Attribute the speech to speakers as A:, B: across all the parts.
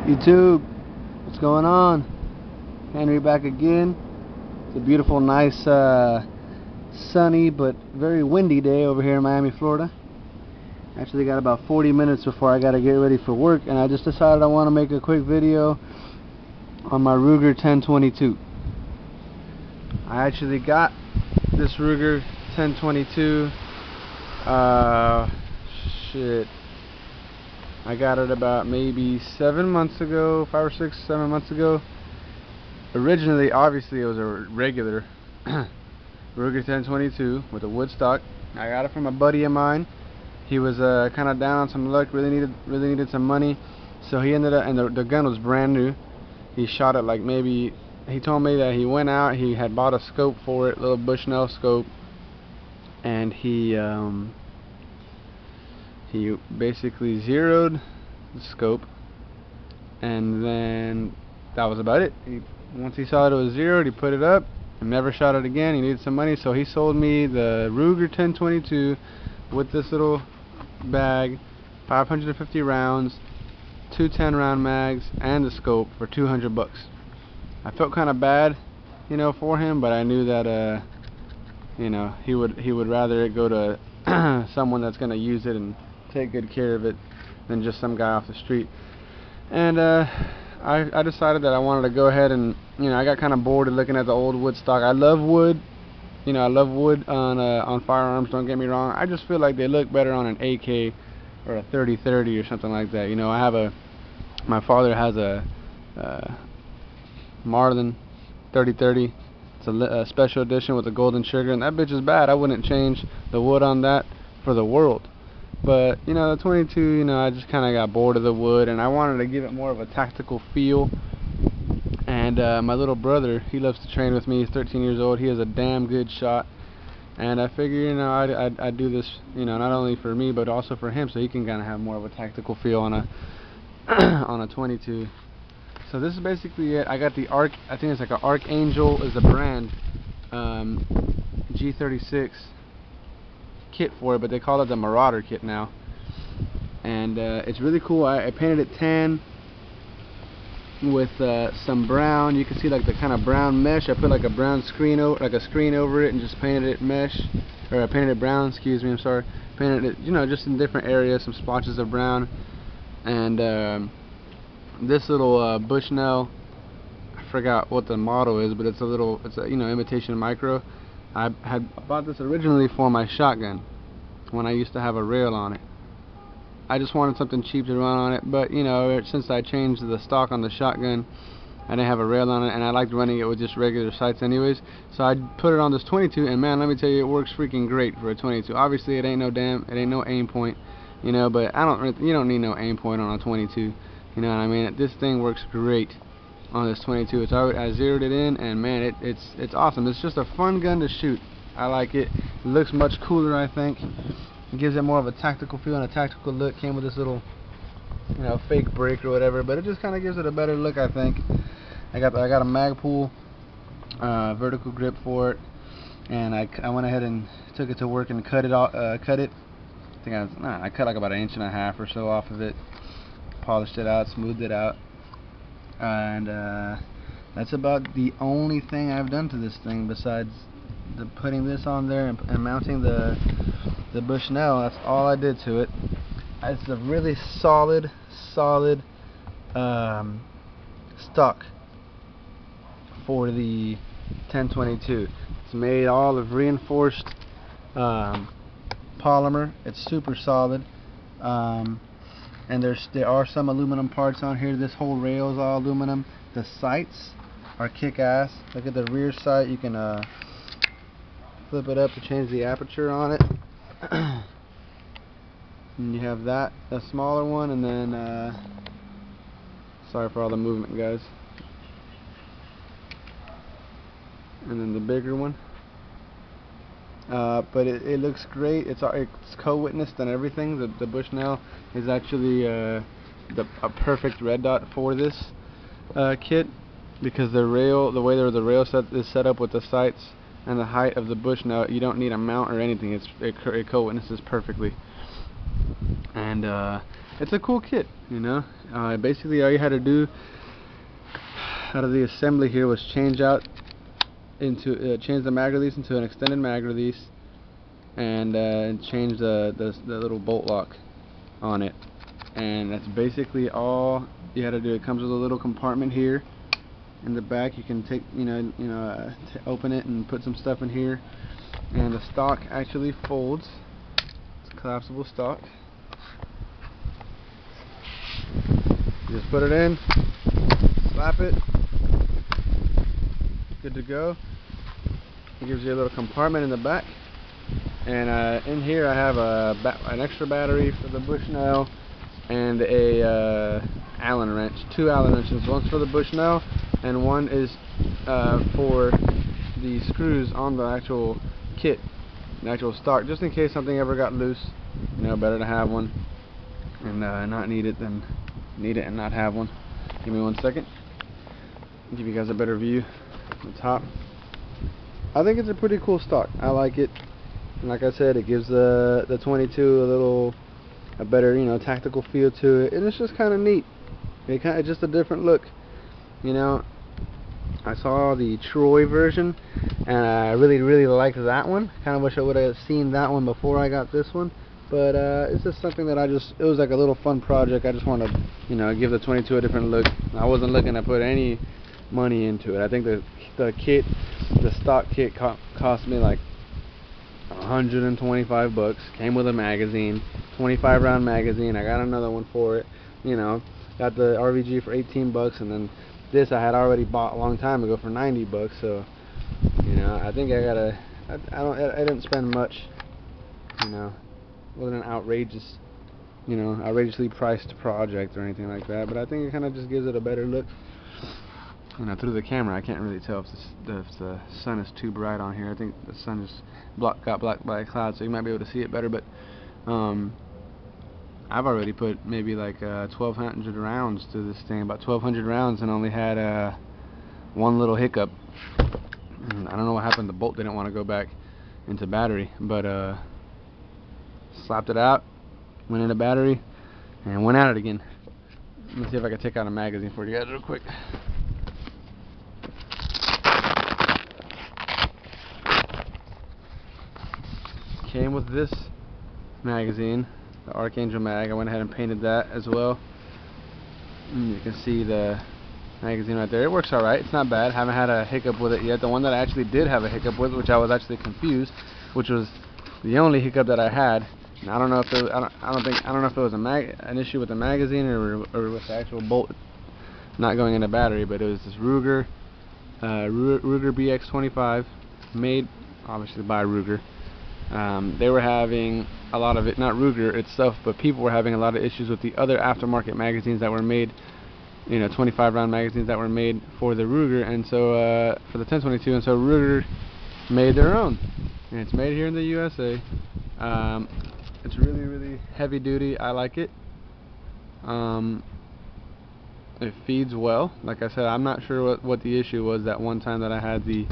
A: YouTube, what's going on? Henry back again. It's a beautiful, nice, sunny but very windy day over here in Miami, Florida. Actually got about 40 minutes before I gotta get ready for work, and I just decided I want to make a quick video on my Ruger 1022. I actually got this Ruger 1022 I got it about maybe 7 months ago, 5 or 6, 7 months ago. Originally, obviously, it was a regular Ruger 1022 with a wood stock. I got it from a buddy of mine. He was kind of down on some luck, really needed some money, so he ended up, and the gun was brand new. He shot it like maybe, he told me that he went out, he had bought a scope for it, little Bushnell scope, and he basically zeroed the scope, and then that was about it. Once he saw that it was zeroed, he put it up and never shot it again. He needed some money, so he sold me the Ruger 1022 with this little bag, 550 rounds, 2 10-round mags, and the scope for 200 bucks. I felt kind of bad, you know, for him, but I knew that you know, he would rather it go to someone that's going to use it and take good care of it than just some guy off the street. And I decided that I wanted to go ahead and, you know, I got kind of bored of looking at the old wood stock. I love wood, you know, I love wood on firearms, don't get me wrong. I just feel like they look better on an AK or a 30-30 or something like that. You know, my father has a Marlin 30-30. It's a special edition with a golden trigger, and that bitch is bad. I wouldn't change the wood on that for the world. But, you know, the 22, you know, I just kind of got bored of the wood, and I wanted to give it more of a tactical feel. And my little brother, he loves to train with me. He's 13 years old. He is a damn good shot. And I figure, you know, I'd do this, you know, not only for me, but also for him, so he can kind of have more of a tactical feel on a on a 22. So this is basically it. I got the I think it's like an Archangel is the brand, G36 kit for it, but they call it the Marauder kit now. And it's really cool. I painted it tan with some brown. You can see like the kind of brown mesh. I put like a brown screen over, it, and just painted it mesh, or I painted it brown. Excuse me. I'm sorry. Painted it, you know, just in different areas, some splotches of brown. And this little Bushnell, I forgot what the model is, but it's a you know, imitation micro. I bought this originally for my shotgun when I used to have a rail on it. I just wanted something cheap to run on it, but you know, since I changed the stock on the shotgun, I didn't have a rail on it, and I liked running it with just regular sights anyways. So I put it on this 22, and man, let me tell you, it works freaking great for a 22. Obviously, it ain't no aim point, you know, but you don't need no aim point on a 22. You know what I mean? This thing works great on this 22. I zeroed it in, and man, it's awesome. It's just a fun gun to shoot. I like it. It looks much cooler, I think. It gives it more of a tactical feel and a tactical look. Came with this little, you know, fake break or whatever, but it just kind of gives it a better look, I think. I got a Magpul vertical grip for it, and I went ahead and took it to work and cut it. I think I cut like about 1.5 inches or so off of it. Polished it out, smoothed it out, and that's about the only thing I've done to this thing besides putting this on there and mounting the Bushnell. That's all I did to it. It's a really solid stock for the 1022. It's made all of reinforced polymer. It's super solid. And there are some aluminum parts on here. This whole rail is all aluminum. The sights are kick-ass. Look at the rear sight. You can flip it up to change the aperture on it. And you have that, a smaller one, and then sorry for all the movement, guys. And then the bigger one. But it looks great. It's co-witnessed and everything. The Bushnell is actually a perfect red dot for this kit, because the way the rail is set up with the sights and the height of the Bushnell, you don't need a mount or anything. It co-witnesses perfectly. And it's a cool kit, you know. Basically all you had to do out of the assembly here was change the mag release into an extended mag release, and change the little bolt lock on it, and that's basically all you had to do. It comes with a little compartment here in the back. You can take, open it and put some stuff in here, and the stock actually folds. It's a collapsible stock. You just put it in, slap it, good to go. It gives you a little compartment in the back, and in here I have an extra battery for the Bushnell and a Allen wrench, 2 Allen wrenches. One's for the Bushnell and one is for the screws on the actual kit, the actual stock, just in case something ever got loose. Better to have one and not need it than need it and not have one. Give me 1 second. Give you guys a better view on the top. I think it's a pretty cool stock. I like it. And like I said, it gives the 22 a better, tactical feel to it, and it's just kind of neat. It's just a different look. I saw the Troy version, and I really liked that one. Kind of wish I would have seen that one before I got this one. But it's just something that it was like a little fun project. I just want to, give the 22 a different look. I wasn't looking to put any money into it. I think the kit, the stock kit, cost me like $125. Came with a magazine, 25 round magazine. I got another one for it. Got the RVG for $18, and then this I had already bought a long time ago for $90. So, I think I didn't spend much. Wasn't an outrageously priced project or anything like that, but I think it kind of just gives it a better look. Through the camera I can't really tell if the sun is too bright on here. I think the sun is got blocked by a cloud, so you might be able to see it better, but I've already put maybe like 1,200 rounds to this thing, about 1,200 rounds, and only had one little hiccup. I don't know what happened. The bolt didn't want to go back into battery, but slapped it out, went into battery, and went at it again. Let me see if I can take out a magazine for you guys real quick. Came with this magazine, the Archangel mag. I went ahead and painted that as well. And you can see the magazine right there. It works alright. It's not bad. Haven't had a hiccup with it yet. The one that I actually did have a hiccup with, which I was actually confused, which was the only hiccup that I had. And I don't know if it was, I don't know if it was an issue with the magazine or with the actual bolt not going into battery, but it was this Ruger BX25, made obviously by Ruger. They were having a lot of it, not Ruger itself, but people were having a lot of issues with the other aftermarket magazines that were made, 25 round magazines that were made for the Ruger, and so for the 1022, and so Ruger made their own, and it's made here in the USA. It's really heavy duty. I like it. It feeds well. Like I said, I'm not sure what the issue was that one time that I had the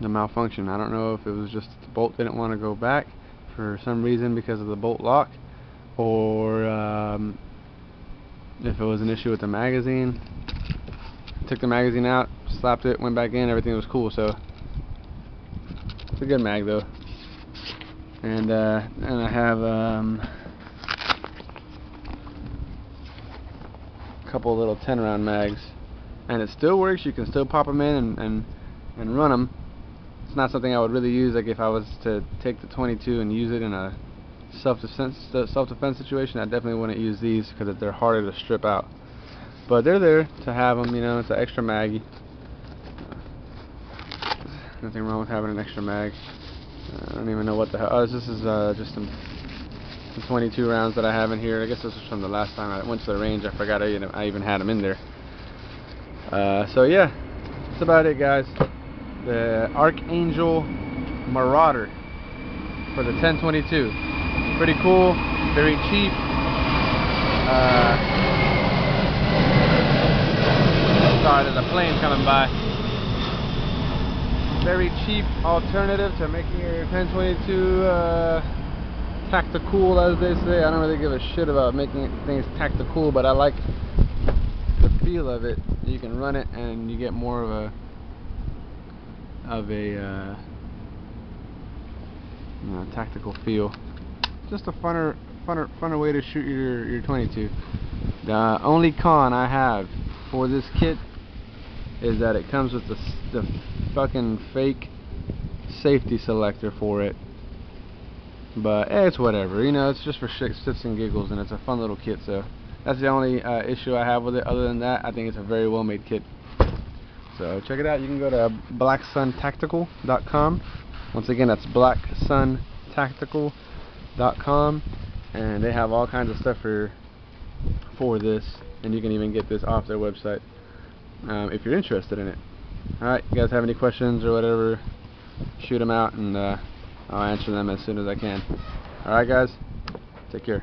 A: malfunction. I don't know if it was just the bolt didn't want to go back for some reason because of the bolt lock, or if it was an issue with the magazine. Took the magazine out, slapped it, went back in, everything was cool. So it's a good mag though. And I have a couple of little 10 round mags, and it still works. You can still pop them in and run them. It's not something I would really use, like if I was to take the 22 and use it in a self-defense situation. I definitely wouldn't use these because they're harder to strip out, but they're there to have them. It's an extra maggie. Nothing wrong with having an extra mag. I don't even know what the hell. Oh, this is just some 22 rounds that I have in here. I guess this was from the last time I went to the range. I forgot I even had them in there. So yeah, that's about it, guys. The Archangel Marauder for the 1022. Pretty cool, very cheap. Sorry, there's a plane coming by. Very cheap alternative to making your 1022 tactical, as they say. I don't really give a shit about making things tactical, but I like the feel of it. You can run it and you get more of a you know, tactical feel. Just a funner way to shoot your 22. The only con I have for this kit is that it comes with the fucking fake safety selector for it. But it's whatever, you know, it's just for shits and giggles, and it's a fun little kit. So that's the only issue I have with it. Other than that, I think it's a very well made kit. So check it out. You can go to blacksuntactical.com. Once again, that's blacksuntactical.com, and they have all kinds of stuff for this, and you can even get this off their website if you're interested in it. Alright, you guys have any questions or whatever, shoot them out, and I'll answer them as soon as I can. Alright guys, take care.